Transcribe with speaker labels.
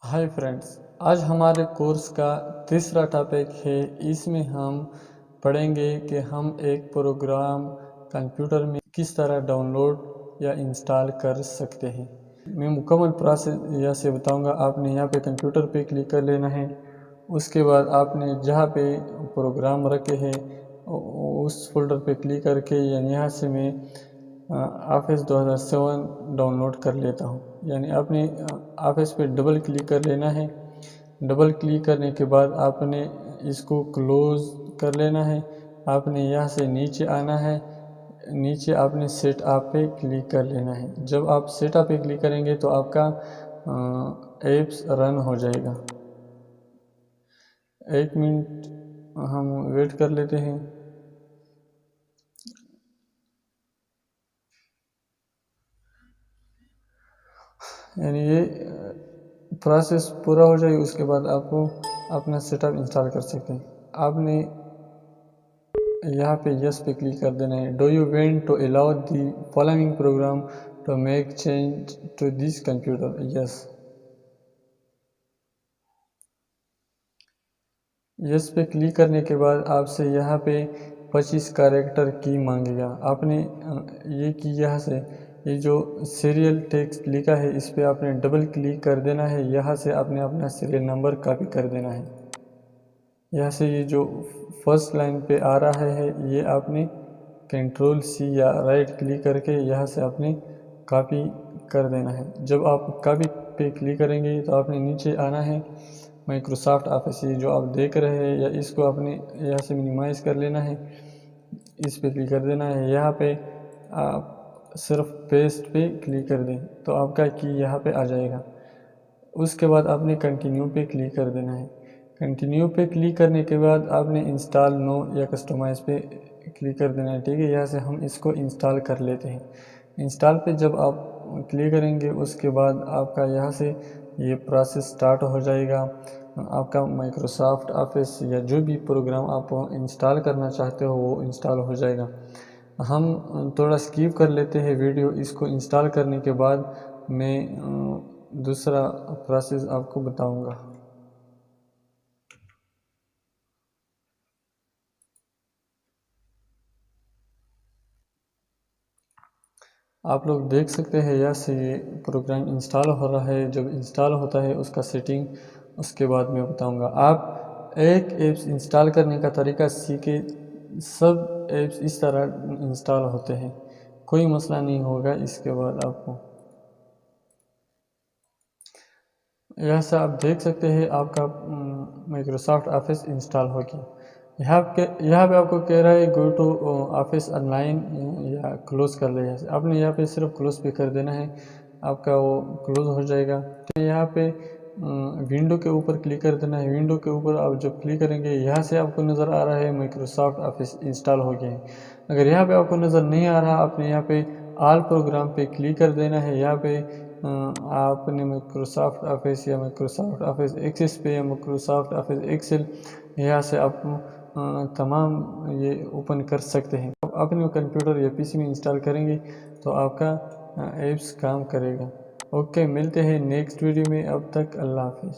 Speaker 1: Hi friends, आज हमारे course का तीसरा टॉपिक है। इसमें हम पढ़ेंगे कि हम एक प्रोग्राम कंप्यूटर में किस तरह डाउनलोड या इंस्टॉल कर सकते हैं। मैं मुकम्मल प्रोसेस यहाँ से बताऊंगा। आपने यहाँ पे कंप्यूटर पे क्लिक कर लेना है। उसके बाद आपने जहाँ पे प्रोग्राम रखे हैं उस फोल्डर पे क्लिक करके यहाँ से मैं ऑफिस 2007 डाउनलोड कर लेता हूँ। यानी आपने ऑफिस पे डबल क्लिक कर लेना है। डबल क्लिक करने के बाद आपने इसको क्लोज कर लेना है। आपने यहाँ से नीचे आना है। नीचे आपने सेट अप पे क्लिक कर लेना है। जब आप सेट अप पे क्लिक करेंगे तो आपका एप्स रन हो जाएगा। 1 मिनट हम वेट कर लेते हैं। यानी ये प्रोसेस पूरा हो जाए उसके बाद आपको अपना सेटअप इंस्टॉल कर सकते हैं। आपने यहाँ पे यस पे क्लिक कर देना है। Do you want to allow the following program to make change to this computer? Yes. Yes पे क्लिक करने के बाद आपसे यहाँ पे 25 कैरेक्टर की मांगेगा। आपने ये की यहाँ से ये जो सीरियल टेक्स्ट लिखा है इस पे आपने डबल क्लिक कर देना है। यहाँ से आपने अपना सीरियल नंबर कॉपी कर देना है। यहाँ से ये जो फर्स्ट लाइन पे आ रहा है ये आपने कंट्रोल सी या राइट क्लिक करके यहाँ से आपने कॉपी कर देना है। जब आप कॉपी पे क्लिक करेंगे तो आपने नीचे आना है। माइक्रोसॉफ्ट ऑफिस जो आप देख रहे हैं या इसको आपने यहाँ से मिनिमाइज़ कर लेना है। इस पे क्लिक कर देना है। यहाँ पे आप सिर्फ पेस्ट पे क्लिक कर दें तो आपका की यहाँ पे आ जाएगा। उसके बाद आपने कंटिन्यू पे क्लिक कर देना है। कंटिन्यू पे क्लिक करने के बाद आपने इंस्टॉल नो या कस्टमाइज़ पे क्लिक कर देना है। ठीक है, यहाँ से हम इसको इंस्टॉल कर लेते हैं। इंस्टॉल पे जब आप क्लिक करेंगे उसके बाद आपका यहाँ से ये प्रोसेस स्टार्ट हो जाएगा। आपका माइक्रोसॉफ्ट ऑफिस या जो भी प्रोग्राम आप इंस्टॉल करना चाहते हो वो इंस्टॉल हो जाएगा। हम थोड़ा स्किप कर लेते हैं वीडियो। इसको इंस्टॉल करने के बाद मैं दूसरा प्रोसेस आपको बताऊंगा। आप लोग देख सकते हैं यहाँ से ये प्रोग्राम इंस्टॉल हो रहा है। जब इंस्टॉल होता है उसका सेटिंग उसके बाद मैं बताऊंगा। आप एक ऐप्स इंस्टॉल करने का तरीका सीखे। सब ऐप्स इस तरह इंस्टॉल होते हैं, कोई मसला नहीं होगा। इसके बाद आपको यहाँ से आप देख सकते हैं आपका माइक्रोसॉफ्ट ऑफिस इंस्टॉल हो गया। यहाँ पे आपको कह रहा है गो टू ऑफिस ऑनलाइन या क्लोज कर ले। आपने यहाँ पे सिर्फ क्लोज पे कर देना है, आपका वो क्लोज हो जाएगा। तो यहाँ पे विंडो के ऊपर क्लिक कर देना है। विंडो के ऊपर आप जब क्लिक करेंगे यहाँ से आपको नज़र आ रहा है माइक्रोसॉफ्ट ऑफिस इंस्टॉल हो गया है। अगर यहाँ पे आपको नज़र नहीं आ रहा, आपने यहाँ पे ऑल प्रोग्राम पे क्लिक कर देना है। यहाँ पे आपने माइक्रोसॉफ्ट ऑफिस या माइक्रोसॉफ्ट ऑफिस एक्सेस पे या माइक्रोसॉफ्ट ऑफिस एक्सेल यहाँ से आप तमाम ये ओपन कर सकते हैं। आप अपने कंप्यूटर या पीसी में इंस्टॉल करेंगे तो आपका ऐप्स काम करेगा। ओके, मिलते हैं नेक्स्ट वीडियो में। अब तक अल्लाह हाफिज़।